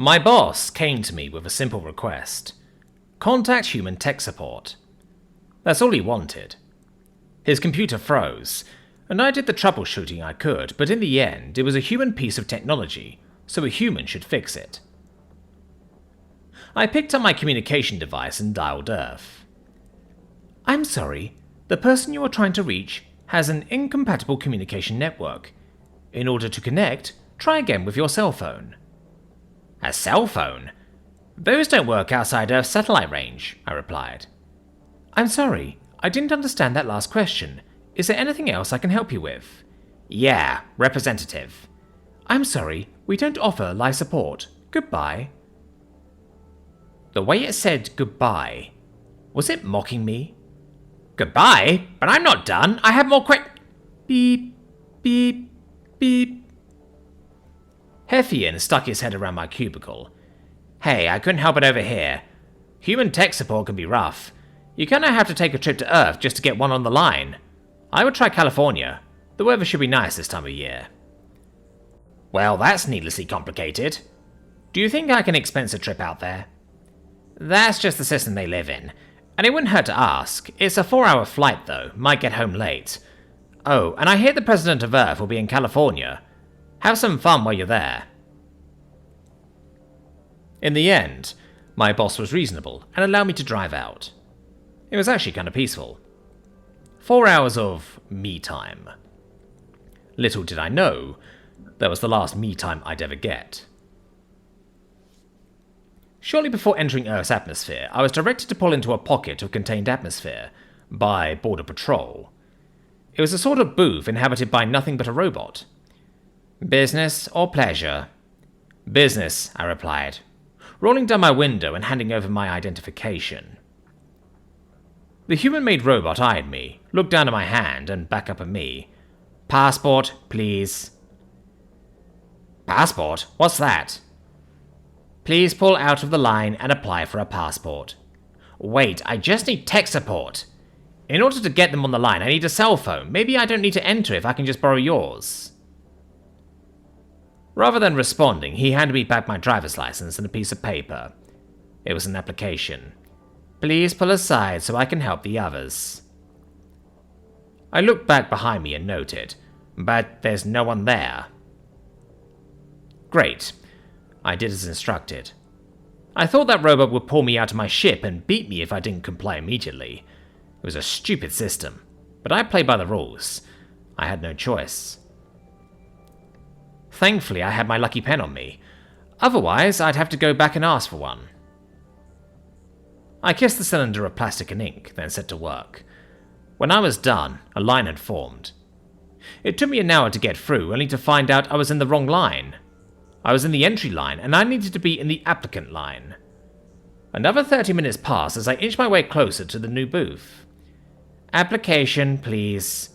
My boss came to me with a simple request. Contact human tech support. That's all he wanted. His computer froze, and I did the troubleshooting I could, but in the end, it was a human piece of technology, so a human should fix it. I picked up my communication device and dialed Earth. I'm sorry, the person you are trying to reach has an incompatible communication network. In order to connect, try again with your cell phone. A cell phone? Those don't work outside Earth's satellite range, I replied. I'm sorry, I didn't understand that last question. Is there anything else I can help you with? Yeah, representative. I'm sorry, we don't offer live support. Goodbye. The way it said goodbye, was it mocking me? Goodbye? But I'm not done. I have more Beep, beep, beep. Heffian stuck his head around my cubicle. Hey, I couldn't help it over here. Human tech support can be rough. You kinda have to take a trip to Earth just to get one on the line. I would try California. The weather should be nice this time of year. Well, that's needlessly complicated. Do you think I can expense a trip out there? That's just the system they live in. And it wouldn't hurt to ask. It's a 4-hour flight though, might get home late. Oh, and I hear the President of Earth will be in California. Have some fun while you're there. In the end, my boss was reasonable and allowed me to drive out. It was actually kind of peaceful. 4 hours of me time. Little did I know, that was the last me time I'd ever get. Shortly before entering Earth's atmosphere, I was directed to pull into a pocket of contained atmosphere by Border Patrol. It was a sort of booth inhabited by nothing but a robot. Business or pleasure? Business, I replied, rolling down my window and handing over my identification. The human-made robot eyed me, looked down at my hand, and back up at me. Passport, please. Passport? What's that? Please pull out of the line and apply for a passport. Wait, I just need tech support. In order to get them on the line, I need a cell phone. Maybe I don't need to enter if I can just borrow yours. Rather than responding, he handed me back my driver's license and a piece of paper. It was an application. Please pull aside so I can help the others. I looked back behind me and noted, but there's no one there. Great. I did as instructed. I thought that robot would pull me out of my ship and beat me if I didn't comply immediately. It was a stupid system, but I played by the rules. I had no choice. Thankfully, I had my lucky pen on me. Otherwise, I'd have to go back and ask for one. I kissed the cylinder of plastic and ink, then set to work. When I was done, a line had formed. It took me an hour to get through, only to find out I was in the wrong line. I was in the entry line, and I needed to be in the applicant line. Another 30 minutes passed as I inched my way closer to the new booth. Application, please.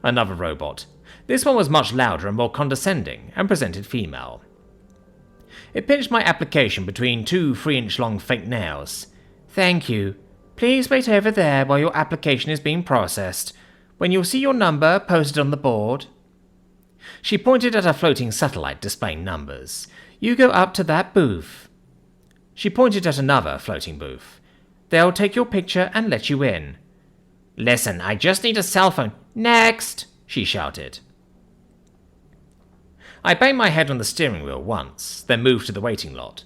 Another robot. This one was much louder and more condescending, and presented female. It pinched my application between 2 3-inch-long fake nails. Thank you. Please wait over there while your application is being processed. When you'll see your number posted on the board. She pointed at a floating satellite displaying numbers. You go up to that booth. She pointed at another floating booth. They'll take your picture and let you in. Listen, I just need a cell phone. Next, she shouted. I banged my head on the steering wheel once, then moved to the waiting lot.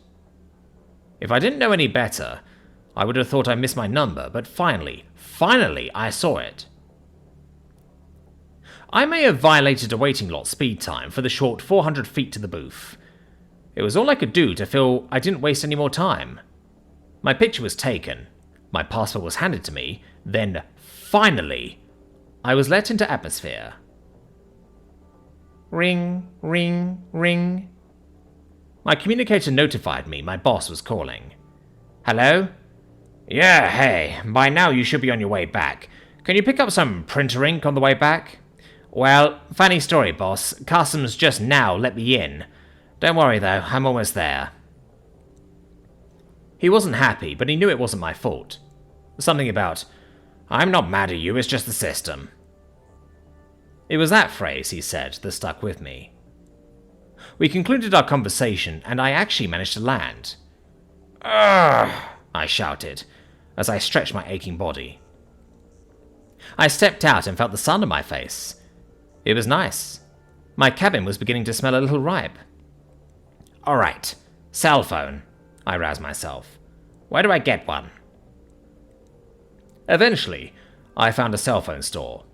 If I didn't know any better, I would have thought I missed my number, but finally, I saw it. I may have violated a waiting lot speed time for the short 400 feet to the booth. It was all I could do to feel I didn't waste any more time. My picture was taken, my passport was handed to me, then, finally, I was let into atmosphere. Ring, ring, ring. My communicator notified me my boss was calling. Hello? Yeah, hey, by now you should be on your way back. Can you pick up some printer ink on the way back? Well, funny story, boss. Customs just now let me in. Don't worry though, I'm almost there. He wasn't happy, but he knew it wasn't my fault. Something about, I'm not mad at you, it's just the system. It was that phrase he said that stuck with me. We concluded our conversation, and I actually managed to land. "Ugh!" I shouted, as I stretched my aching body. I stepped out and felt the sun on my face. It was nice. My cabin was beginning to smell a little ripe. "Alright, cell phone," I roused myself. "Where do I get one?" Eventually, I found a cell phone store.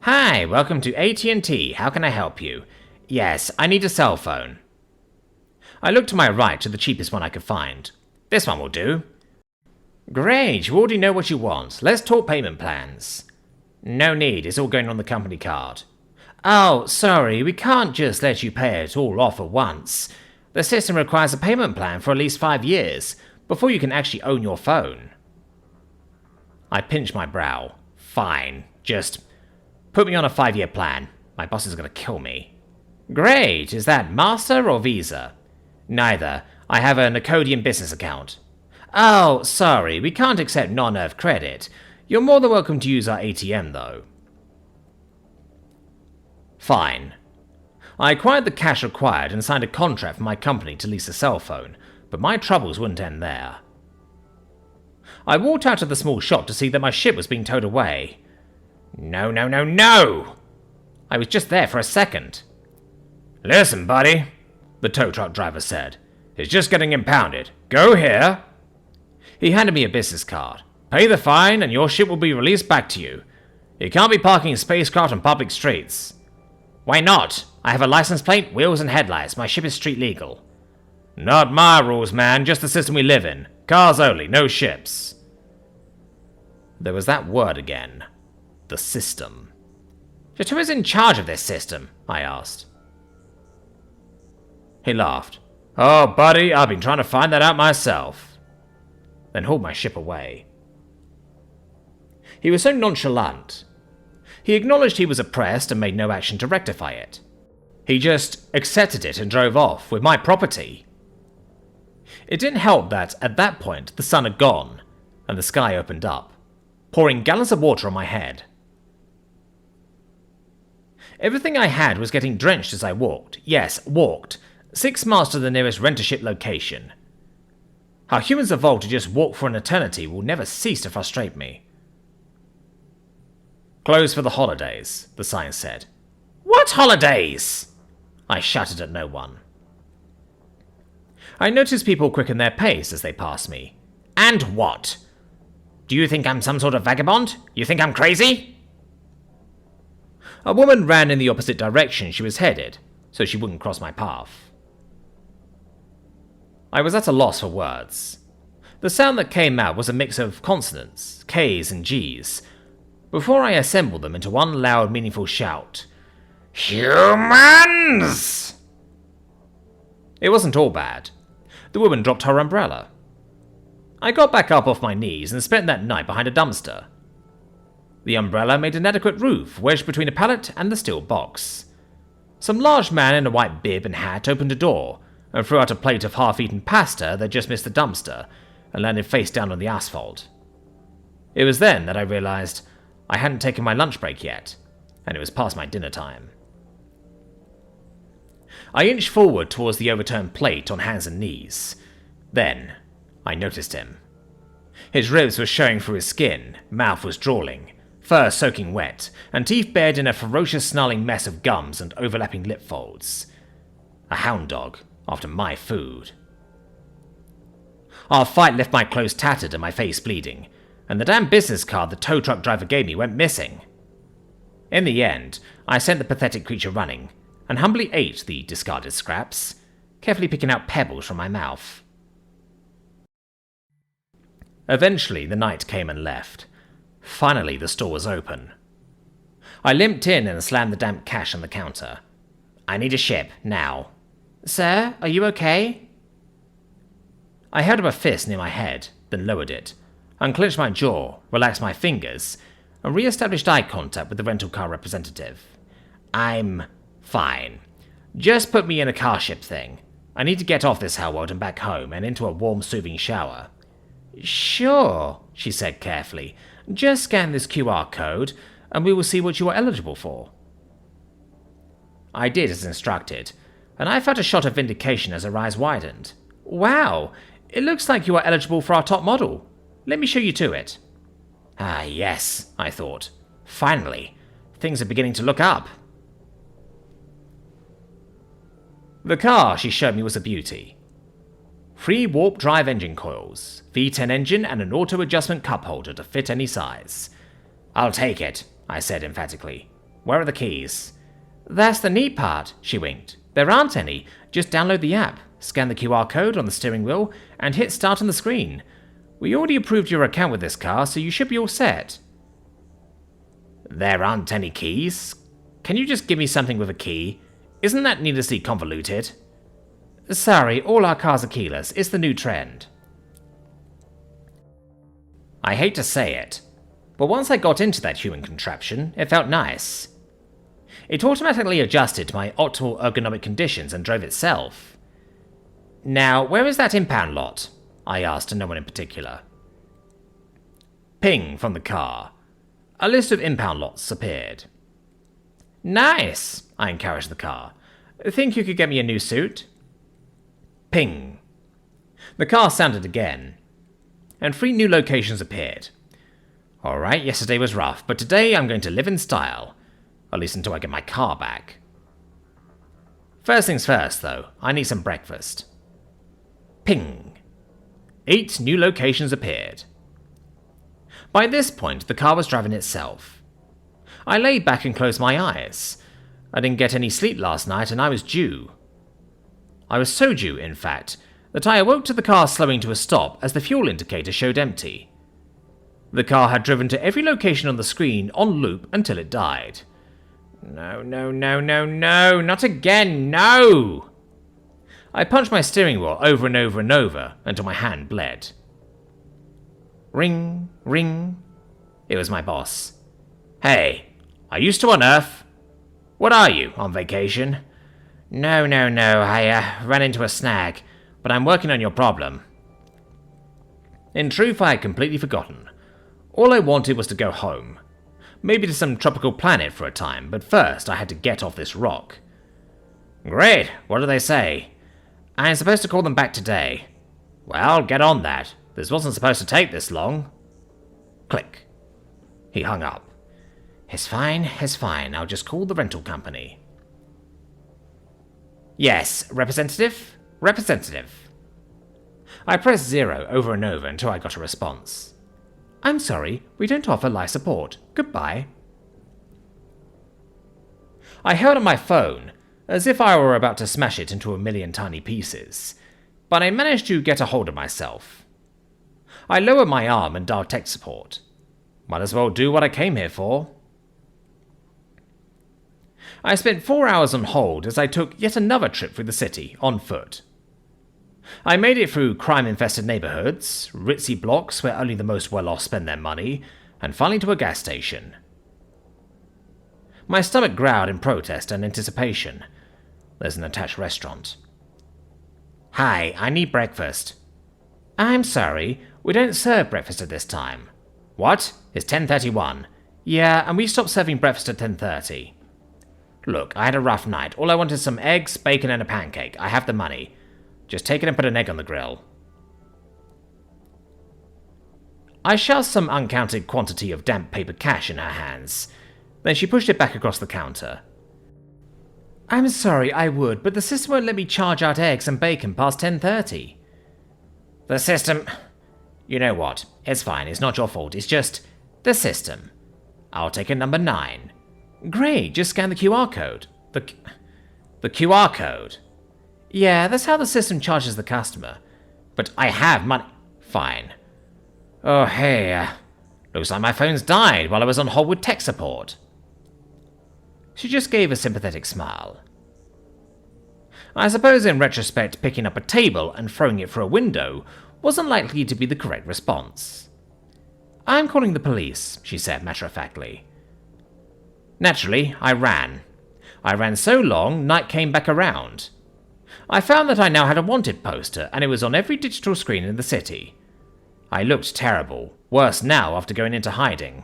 "Hi, welcome to AT&T. How can I help you?" "Yes, I need a cell phone." I looked to my right to the cheapest one I could find. "This one will do." "Great, you already know what you want. Let's talk payment plans." "No need, it's all going on the company card." "Oh, sorry, we can't just let you pay it all off at once. The system requires a payment plan for at least 5 years before you can actually own your phone." I pinched my brow. "Fine, just put me on a 5-year plan. My boss is going to kill me." "Great, is that Master or Visa?" "Neither. I have a Nicodian business account." "Oh, sorry, we can't accept non-Earth credit. You're more than welcome to use our ATM, though." Fine. I acquired the cash required and signed a contract for my company to lease a cell phone, but my troubles wouldn't end there. I walked out of the small shop to see that my ship was being towed away. No, no, no, no! I was just there for a second. "Listen, buddy," the tow truck driver said. "It's just getting impounded. Go here." He handed me a business card. "Pay the fine and your ship will be released back to you. You can't be parking spacecraft on public streets." "Why not? I have a license plate, wheels and headlights. My ship is street legal." "Not my rules, man. Just the system we live in. Cars only, no ships." There was that word again. The system. "Just who is in charge of this system?" I asked. He laughed. "Oh, buddy, I've been trying to find that out myself." Then hauled my ship away. He was so nonchalant. He acknowledged he was oppressed and made no action to rectify it. He just accepted it and drove off with my property. It didn't help that, at that point, the sun had gone, and the sky opened up, pouring gallons of water on my head. Everything I had was getting drenched as I walked. Yes, walked. 6 miles to the nearest rent-a-ship location. How humans evolved to just walk for an eternity will never cease to frustrate me. "Closed for the holidays," the sign said. "What holidays?" I shouted at no one. I noticed people quicken their pace as they passed me. "And what? Do you think I'm some sort of vagabond? You think I'm crazy?" A woman ran in the opposite direction she was headed, so she wouldn't cross my path. I was at a loss for words. The sound that came out was a mix of consonants, K's and G's, before I assembled them into one loud, meaningful shout. "Humans!" It wasn't all bad. The woman dropped her umbrella. I got back up off my knees and spent that night behind a dumpster. The umbrella made an adequate roof wedged between a pallet and the steel box. Some large man in a white bib and hat opened a door and threw out a plate of half-eaten pasta that just missed the dumpster and landed face down on the asphalt. It was then that I realized I hadn't taken my lunch break yet, and it was past my dinner time. I inched forward towards the overturned plate on hands and knees. Then, I noticed him. His ribs were showing through his skin, mouth was drooling, fur soaking wet, and teeth bared in a ferocious snarling mess of gums and overlapping lip folds. A hound dog, after my food. Our fight left my clothes tattered and my face bleeding, and the damn business card the tow truck driver gave me went missing. In the end, I sent the pathetic creature running, and humbly ate the discarded scraps, carefully picking out pebbles from my mouth. Eventually, the night came and left. Finally, the store was open. I limped in and slammed the damp cash on the counter. "I need a ship, now." "Sir, are you okay?" I held up a fist near my head, then lowered it, unclenched my jaw, relaxed my fingers, and re-established eye contact with the rental car representative. "I'm fine. Just put me in a car ship thing. I need to get off this hell world and back home and into a warm, soothing shower." "Sure," she said carefully. "Just scan this QR code, and we will see what you are eligible for." I did as instructed, and I felt a shot of vindication as her eyes widened. Wow, it looks like you are eligible for our top model. Let me show you to it. Ah, yes, I thought. Finally, things are beginning to look up. The car she showed me was a beauty. 3 warp drive engine coils, V10 engine, and an auto adjustment cup holder to fit any size. I'll take it, I said emphatically. Where are the keys? That's the neat part, she winked. There aren't any. Just download the app, scan the QR code on the steering wheel, and hit start on the screen. We already approved your account with this car, so you should be all set. There aren't any keys? Can you just give me something with a key? Isn't that needlessly convoluted? Sorry, all our cars are keyless. It's the new trend. I hate to say it, but once I got into that human contraption, it felt nice. It automatically adjusted to my optimal ergonomic conditions and drove itself. Now, where is that impound lot? I asked, to no one in particular. Ping from the car. A list of impound lots appeared. Nice, I encouraged the car. Think you could get me a new suit? Ping. The car sounded again, and 3 new locations appeared. Alright, yesterday was rough, but today I'm going to live in style. At least until I get my car back. First things first, though, I need some breakfast. Ping. 8 new locations appeared. By this point, the car was driving itself. I lay back and closed my eyes. I didn't get any sleep last night, and I was due. I was so due, in fact, that I awoke to the car slowing to a stop as the fuel indicator showed empty. The car had driven to every location on the screen on loop until it died. No, no, no, no, no, not again, no! I punched my steering wheel over and over and over until my hand bled. Ring, ring. It was my boss. Hey, are you still on Earth? What are you, on vacation? No, I ran into a snag, but I'm working on your problem. In truth, I had completely forgotten. All I wanted was to go home. Maybe to some tropical planet for a time, but first I had to get off this rock. Great, what do they say? I'm supposed to call them back today. Well, get on that. This wasn't supposed to take this long. Click. He hung up. It's fine, I'll just call the rental company. Yes, representative? Representative. I pressed 0 over and over until I got a response. I'm sorry, we don't offer live support. Goodbye. I held up my phone, as if I were about to smash it into a million tiny pieces, but I managed to get a hold of myself. I lowered my arm and dialed tech support. Might as well do what I came here for. I spent 4 hours on hold as I took yet another trip through the city, on foot. I made it through crime-infested neighborhoods, ritzy blocks where only the most well-off spend their money, and finally to a gas station. My stomach growled in protest and anticipation. There's an attached restaurant. Hi, I need breakfast. I'm sorry, we don't serve breakfast at this time. What? It's 10:31. Yeah, and we stopped serving breakfast at 10:30. Look, I had a rough night. All I want is some eggs, bacon, and a pancake. I have the money. Just take it and put an egg on the grill. I shoved some uncounted quantity of damp paper cash in her hands. Then she pushed it back across the counter. I'm sorry, I would, but the system won't let me charge out eggs and bacon past 10:30. The system... You know what? It's fine, it's not your fault, it's just... the system. I'll take a number 9. Great, just scan the QR code. The QR code? Yeah, that's how the system charges the customer. But I have money... Fine. Oh, hey, looks like my phone's died while I was on hold with tech support. She just gave a sympathetic smile. I suppose in retrospect picking up a table and throwing it through a window wasn't likely to be the correct response. I'm calling the police, she said matter-of-factly. Naturally, I ran. I ran so long, night came back around. I found that I now had a wanted poster, and it was on every digital screen in the city. I looked terrible, worse now after going into hiding.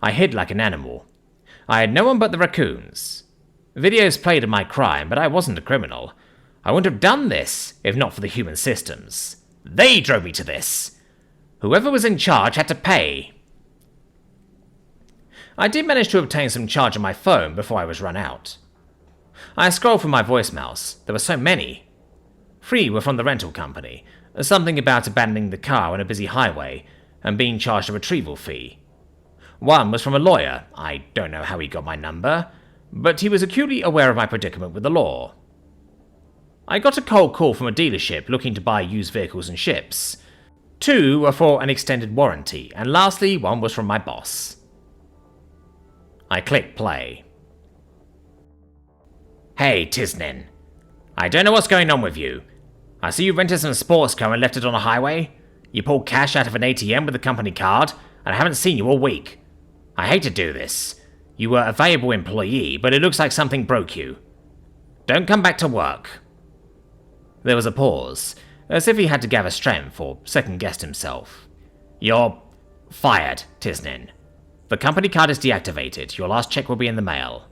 I hid like an animal. I had no one but the raccoons. Videos played of my crime, but I wasn't a criminal. I wouldn't have done this if not for the human systems. They drove me to this. Whoever was in charge had to pay. I did manage to obtain some charge on my phone before I was run out. I scrolled through my voicemails. There were so many. 3 were from the rental company. Something about abandoning the car on a busy highway and being charged a retrieval fee. 1 was from a lawyer. I don't know how he got my number, but he was acutely aware of my predicament with the law. I got a cold call from a dealership looking to buy used vehicles and ships. 2 were for an extended warranty, and lastly 1 was from my boss. I clicked play. Hey, Tisnin. I don't know what's going on with you. I see you rented some sports car and left it on a highway. You pulled cash out of an ATM with a company card, and I haven't seen you all week. I hate to do this. You were a valuable employee, but it looks like something broke you. Don't come back to work. There was a pause, as if he had to gather strength or second-guessed himself. You're fired, Tisnin. The company card is deactivated. Your last check will be in the mail.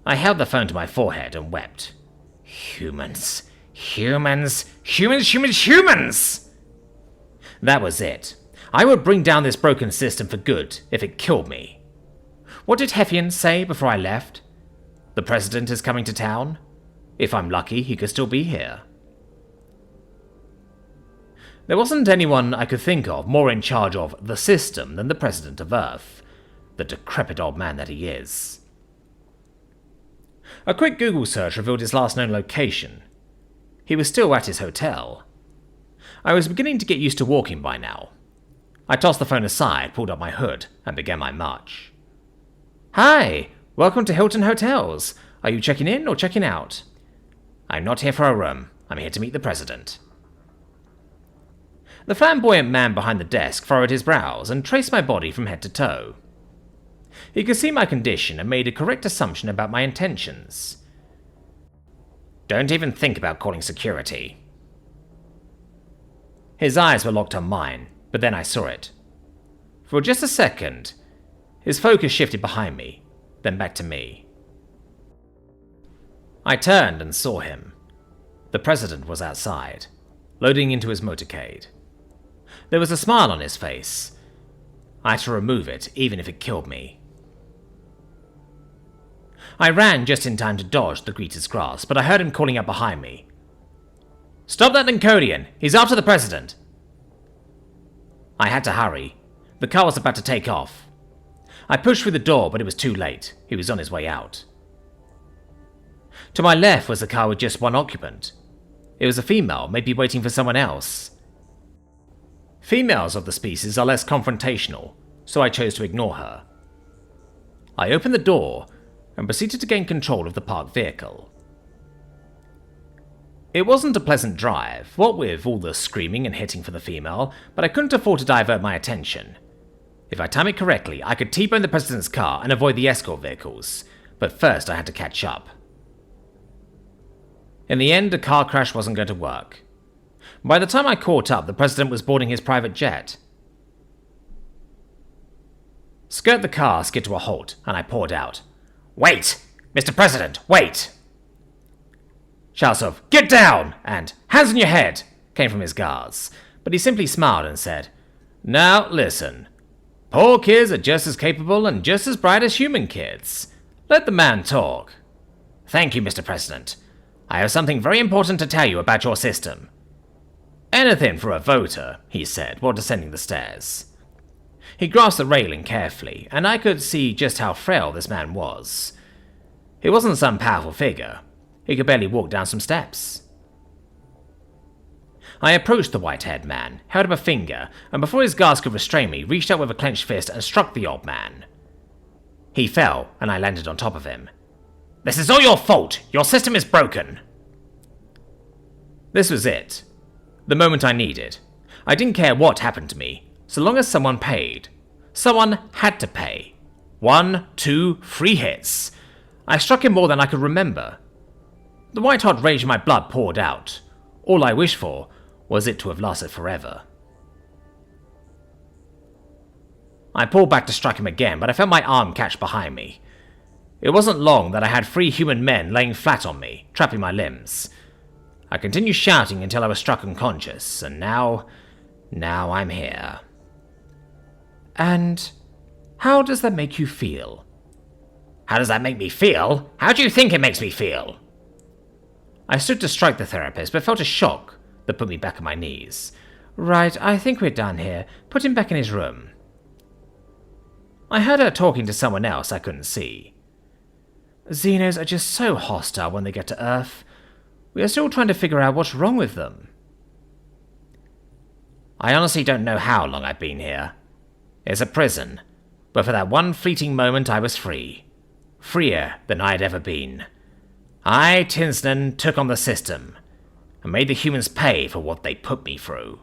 I held the phone to my forehead and wept. Humans. Humans. Humans, humans, humans! That was it. I would bring down this broken system for good if it killed me. What did Heffian say before I left? The president is coming to town? If I'm lucky, he could still be here. There wasn't anyone I could think of more in charge of the system than the president of Earth, the decrepit old man that he is. A quick Google search revealed his last known location. He was still at his hotel. I was beginning to get used to walking by now. I tossed the phone aside, pulled up my hood, and began my march. Hi! Welcome to Hilton Hotels. Are you checking in or checking out? I'm not here for a room. I'm here to meet the president. The flamboyant man behind the desk furrowed his brows and traced my body from head to toe. He could see my condition and made a correct assumption about my intentions. Don't even think about calling security. His eyes were locked on mine, but then I saw it. For just a second, his focus shifted behind me, then back to me. I turned and saw him. The president was outside, loading into his motorcade. There was a smile on his face. I had to remove it, even if it killed me. I ran just in time to dodge the greeter's grasp, but I heard him calling up behind me. Stop that Lincodian! He's after the president! I had to hurry. The car was about to take off. I pushed through the door, but it was too late. He was on his way out. To my left was a car with just 1 occupant. It was a female, maybe waiting for someone else. Females of the species are less confrontational, so I chose to ignore her. I opened the door and proceeded to gain control of the parked vehicle. It wasn't a pleasant drive, what with all the screaming and hitting for the female, but I couldn't afford to divert my attention. If I time it correctly, I could T-bone the president's car and avoid the escort vehicles, but first I had to catch up. In the end, a car crash wasn't going to work. By the time I caught up, the president was boarding his private jet. Skirt the car skid to a halt, and I poured out. Wait! Mr. President, wait! Shouts of, get down! And hands on your head! Came from his guards, but he simply smiled and said, Now, listen. Poor kids are just as capable and just as bright as human kids. Let the man talk. Thank you, Mr. President. I have something very important to tell you about your system. Anything for a voter, he said while descending the stairs. He grasped the railing carefully, and I could see just how frail this man was. He wasn't some powerful figure. He could barely walk down some steps. I approached the white-haired man, held up a finger, and before his guards could restrain me, reached out with a clenched fist and struck the old man. He fell, and I landed on top of him. This is all your fault! Your system is broken! This was it. The moment I needed. I didn't care what happened to me, so long as someone paid. Someone had to pay. 1, 2, 3 hits. I struck him more than I could remember. The white-hot rage in my blood poured out. All I wished for was it to have lasted forever. I pulled back to strike him again, but I felt my arm catch behind me. It wasn't long that I had 3 human men laying flat on me, trapping my limbs. I continued shouting until I was struck unconscious, and now I'm here. And how does that make you feel? How does that make me feel? How do you think it makes me feel? I stood to strike the therapist, but felt a shock that put me back on my knees. Right, I think we're done here. Put him back in his room. I heard her talking to someone else I couldn't see. Xenos are just so hostile when they get to Earth. We are still trying to figure out what's wrong with them. I honestly don't know how long I've been here. It's a prison, but for that one fleeting moment I was free. Freer than I had ever been. I, Tinsden, took on the system, and made the humans pay for what they put me through.